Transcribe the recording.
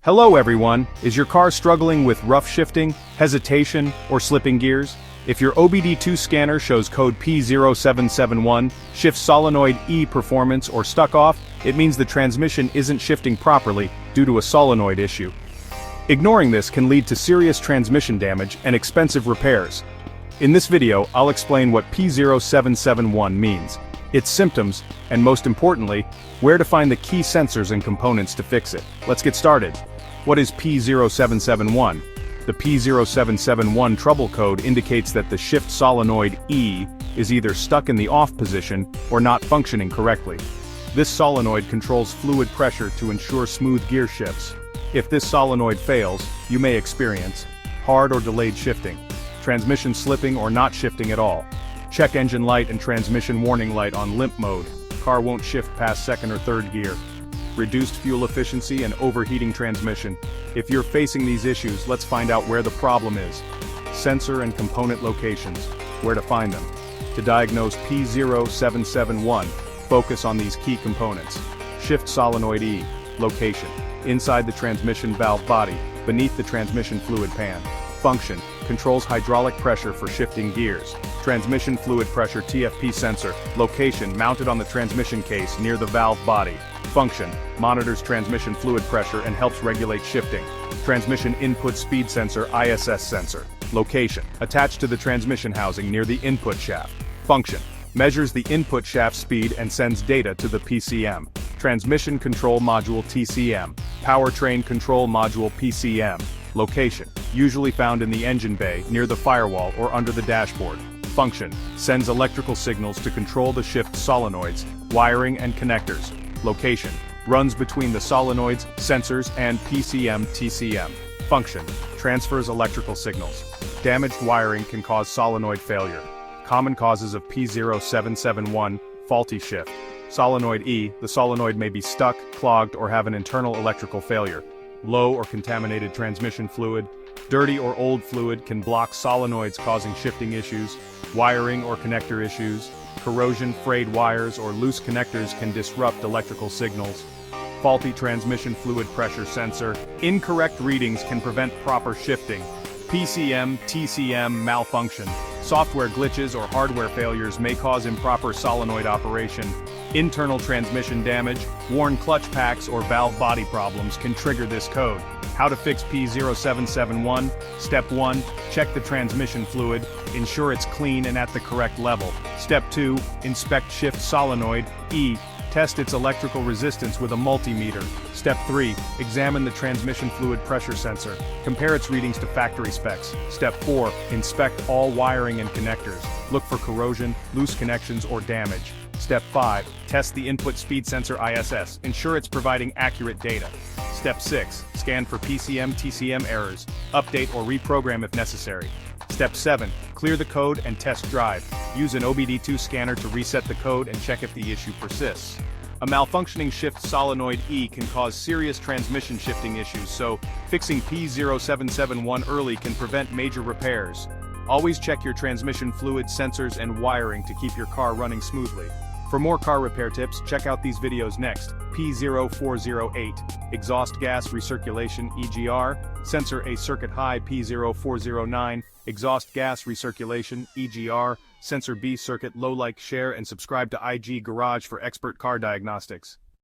Hello everyone, is your car struggling with rough shifting, hesitation, or slipping gears? If your OBD-II scanner shows code P0771, Shift Solenoid E Performance or stuck off, it means the transmission isn't shifting properly due to a solenoid issue. Ignoring this can lead to serious transmission damage and expensive repairs. In this video, I'll explain what P0771 means, its symptoms, and most importantly, where to find the key sensors and components to fix it. Let's get started. What is P0771? The P0771 trouble code indicates that the Shift Solenoid E is either stuck in the off position or not functioning correctly. This solenoid controls fluid pressure to ensure smooth gear shifts. If this solenoid fails, you may experience hard or delayed shifting, transmission slipping or not shifting at all. Check engine light and transmission warning light on limp mode. Car won't shift past second or third gear. Reduced fuel efficiency and overheating transmission. If you're facing these issues, let's find out where the problem is. Sensor and component locations. Where to find them. To diagnose P0771, focus on these key components. Shift Solenoid E. Location. Inside the transmission valve body, beneath the transmission fluid pan. Function. Controls hydraulic pressure for shifting gears. Transmission fluid pressure TFP sensor. Location. Mounted on the transmission case near the valve body. Function. Monitors transmission fluid pressure and helps regulate shifting. Transmission input speed sensor ISS sensor. Location. Attached to the transmission housing near the input shaft. Function. Measures the input shaft speed and sends data to the PCM. Transmission control module TCM. Powertrain control module PCM. Location. Usually found in the engine bay, near the firewall or under the dashboard. Function. Sends electrical signals to control the shift solenoids, wiring and connectors. Location. Runs between the solenoids, sensors, and PCM-TCM. Function. Transfers electrical signals. Damaged wiring can cause solenoid failure. Common causes of P0771, faulty shift. Solenoid E, the solenoid may be stuck, clogged, or have an internal electrical failure. Low or contaminated transmission fluid. Dirty or old fluid can block solenoids causing shifting issues. Wiring or connector issues. Corrosion, frayed wires, or loose connectors can disrupt electrical signals. Faulty transmission fluid pressure sensor. Incorrect readings can prevent proper shifting. PCM-TCM malfunction. Software glitches or hardware failures may cause improper solenoid operation. Internal transmission damage, worn clutch packs, or valve body problems can trigger this code. How to fix P0771? Step 1. Check the transmission fluid. Ensure it's clean and at the correct level. Step 2. Inspect Shift Solenoid E. Test its electrical resistance with a multimeter. Step 3. Examine the transmission fluid pressure sensor. Compare its readings to factory specs. Step 4. Inspect all wiring and connectors. Look for corrosion, loose connections, or damage. Step 5. Test the input speed sensor ISS. Ensure it's providing accurate data. Step 6. Scan for PCM-TCM errors. Update or reprogram if necessary. Step 7. Clear the code and test drive. Use an OBD-II scanner to reset the code and check if the issue persists. A malfunctioning Shift Solenoid E can cause serious transmission shifting issues, so fixing P0771 early can prevent major repairs. Always check your transmission fluid, sensors, and wiring to keep your car running smoothly. For more car repair tips, check out these videos next. P0408, exhaust gas recirculation EGR, sensor A circuit high P0409, exhaust gas recirculation EGR, sensor B circuit low. Like, share, and subscribe to IG Garage for expert car diagnostics.